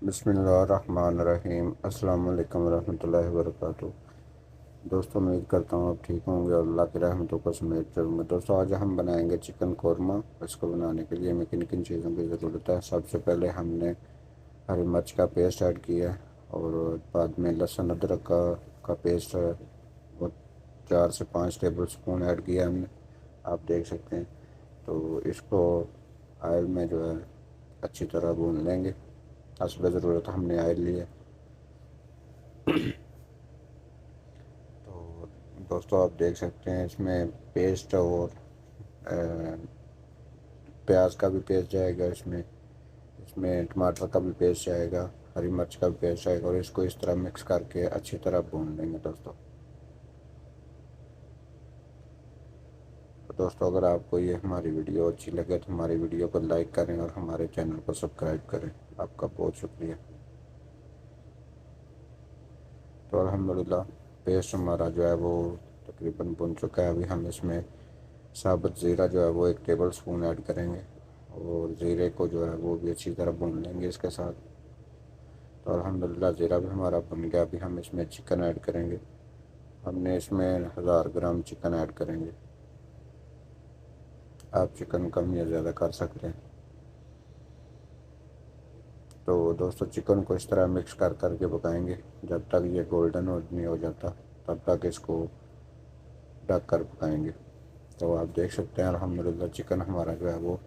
बिस्मिल्लाहिर्रहमानिर्रहीम। अस्सलाम वालेकुम रहमतुल्लाहि व बरकातुहू। दोस्तों, उम्मीद करता हूँ आप ठीक होंगे और अल्लाह की रहमतों को समेत करूँगा। दोस्तों, आज हम बनाएंगे चिकन कौरमा। इसको बनाने के लिए हमें किन किन चीज़ों की ज़रूरत है। सबसे पहले हमने हरी मिर्च का पेस्ट ऐड किया है और बाद में लहसुन अदरक का पेस्ट है वो 4 से 5 टेबल स्पून ऐड किया हमने, आप देख सकते हैं। तो इसको ऑयल में जो है अच्छी तरह भून लेंगे। असली ज़रूरत हमने ऑयल ली है। तो दोस्तों, आप देख सकते हैं इसमें पेस्ट और प्याज का भी पेस्ट जाएगा, इसमें इसमें टमाटर का भी पेस्ट जाएगा, हरी मिर्च का भी पेस्ट जाएगा और इसको इस तरह मिक्स करके अच्छी तरह भून लेंगे दोस्तों। तो दोस्तों, अगर आपको ये हमारी वीडियो अच्छी लगे तो हमारी वीडियो को लाइक करें और हमारे चैनल को सब्सक्राइब करें। आपका बहुत शुक्रिया। तो अल्हम्दुलिल्लाह पेस्ट हमारा जो है वो तकरीबन भुन चुका है। अभी हम इसमें साबुत ज़ीरा जो है वो 1 टेबल स्पून ऐड करेंगे और ज़ीरे को जो है वो भी अच्छी तरह भून लेंगे इसके साथ। तो अल्हम्दुलिल्लाह ज़ीरा भी हमारा भुन गया। अभी हम इसमें चिकन ऐड करेंगे। हमने इसमें 1000 ग्राम चिकन ऐड करेंगे। आप चिकन कम या ज़्यादा कर सकते हैं। तो दोस्तों, चिकन को इस तरह मिक्स कर करके पकाएंगे जब तक ये गोल्डन नहीं हो जाता, तब तक इसको ढक कर पकाएंगे। तो आप देख सकते हैं अल्हम्दुलिल्लाह चिकन हमारा जो है वो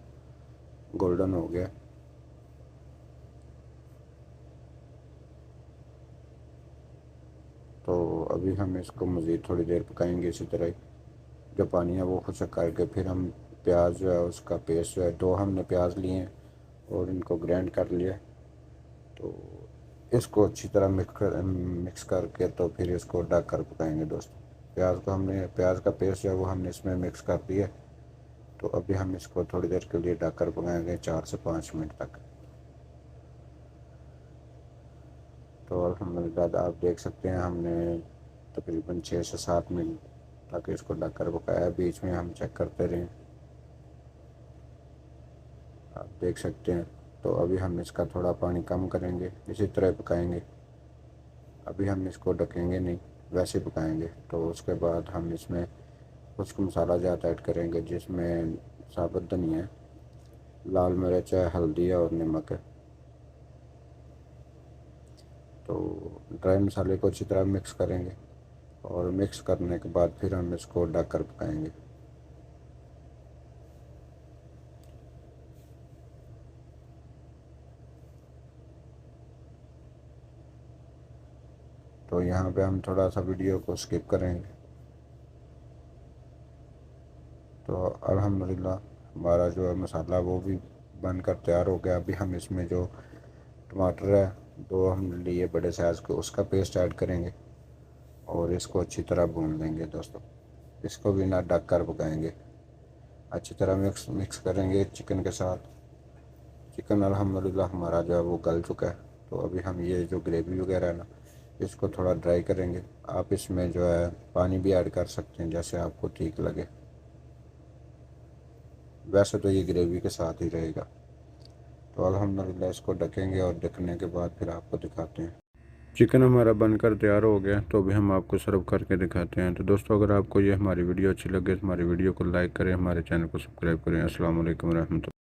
गोल्डन हो गया। तो अभी हम इसको मज़ीद थोड़ी देर पकाएंगे इसी तरह ही। जो पानी है वो खुशक करके फिर हम प्याज जो है उसका पेस्ट जो है, 2 हमने प्याज लिए हैं और इनको ग्राइंड कर लिया। तो इसको अच्छी तरह मिक्स करके तो फिर इसको ढक कर पकाएंगे दोस्तों। प्याज का पेस्ट जो है वो हमने इसमें मिक्स कर दिया। तो अभी हम इसको थोड़ी देर के लिए ढक कर पकाएंगे, 4 से 5 मिनट तक। तो अल्हम्दुलिल्लाह आप देख सकते हैं हमने तकरीबन 6 से 7 मिनट तक इसको ढक कर पकाया। बीच में हम चेक करते रहें, आप देख सकते हैं। तो अभी हम इसका थोड़ा पानी कम करेंगे, इसी तरह पकाएंगे। अभी हम इसको ढकेंगे नहीं, वैसे पकाएंगे। तो उसके बाद हम इसमें कुछ मसाला जात ऐड करेंगे, जिसमें साबुत धनिया, लाल मिर्च है, हल्दी है और नमक है। तो ड्राई मसाले को अच्छी तरह मिक्स करेंगे और मिक्स करने के बाद फिर हम इसको ढक कर पकाएंगे। तो यहाँ पे हम थोड़ा सा वीडियो को स्किप करेंगे। तो अल्हम्दुलिल्लाह हमारा जो है मसाला वो भी बनकर तैयार हो गया। अभी हम इसमें जो टमाटर है 2 हम लिए बड़े साइज़ के, उसका पेस्ट ऐड करेंगे और इसको अच्छी तरह भून लेंगे दोस्तों। इसको भी ना ढक कर पकाएंगे, अच्छी तरह मिक्स करेंगे चिकन के साथ। चिकन अल्हम्दुलिल्लाह हमारा जो है वो गल चुका है। तो अभी हम ये जो ग्रेवी वगैरह है ना, इसको थोड़ा ड्राई करेंगे। आप इसमें जो है पानी भी ऐड कर सकते हैं जैसे आपको ठीक लगे, वैसे तो ये ग्रेवी के साथ ही रहेगा। तो अल्हम्दुलिल्लाह इसको ढकेंगे और ढकने के बाद फिर आपको दिखाते हैं। चिकन हमारा बनकर तैयार हो गया, तो अभी हम आपको सर्व करके दिखाते हैं। तो दोस्तों, अगर आपको ये हमारी वीडियो अच्छी लगे तो हमारी वीडियो को लाइक करें, हमारे चैनल को सब्सक्राइब करें। अस्सलाम वालेकुम रहमतुल्लाह।